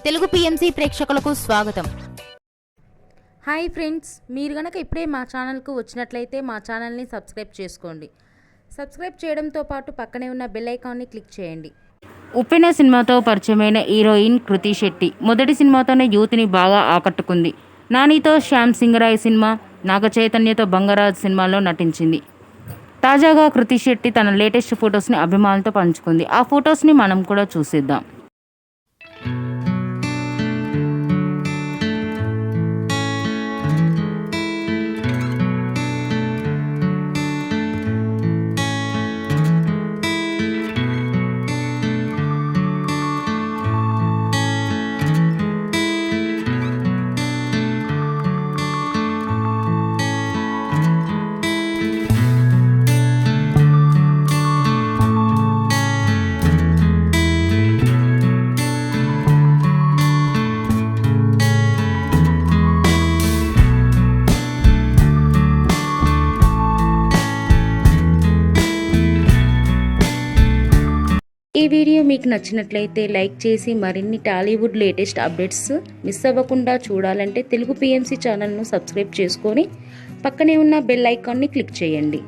Telugu PMC ప్రేక్షకులకు స్వాగతం. Hi friends, మీరు గనక ఇప్పుడే మా ఛానల్కు వచ్చినట్లయితే మా ఛానల్ని సబ్స్క్రైబ్ చేసుకోండి. సబ్స్క్రైబ్ చేయడంతో పాటు పక్కనే ఉన్న బెల్ ఐకాన్ని క్లిక్ చేయండి. ఉప్పెన సినిమాతో పరిచయమైన హీరోయిన్ కృతి శెట్టి మొదటి సినిమాతోనే యూత్ని బాగా ఆకట్టుకుంది. నానితో శ్యామ్ సింగరాయ్ సినిమా, నాగ చైతన్యతో బంగరాజ్ సినిమాలో నటించింది. తాజాగా కృతి శెట్టి తన లేటెస్ట్ ఫొటోస్ని అభిమానులతో పంచుకుంది. ఆ ఫొటోస్ని మనం కూడా చూసేద్దాం. ఈ వీడియో మీకు నచ్చినట్లయితే లైక్ చేసి మరిన్ని టాలీవుడ్ లేటెస్ట్ అప్డేట్స్ మిస్ అవ్వకుండా చూడాలంటే తెలుగు పిఎంసి ఛానల్ను సబ్స్క్రైబ్ చేసుకొని పక్కనే ఉన్న బెల్ ఐకాన్ని క్లిక్ చేయండి.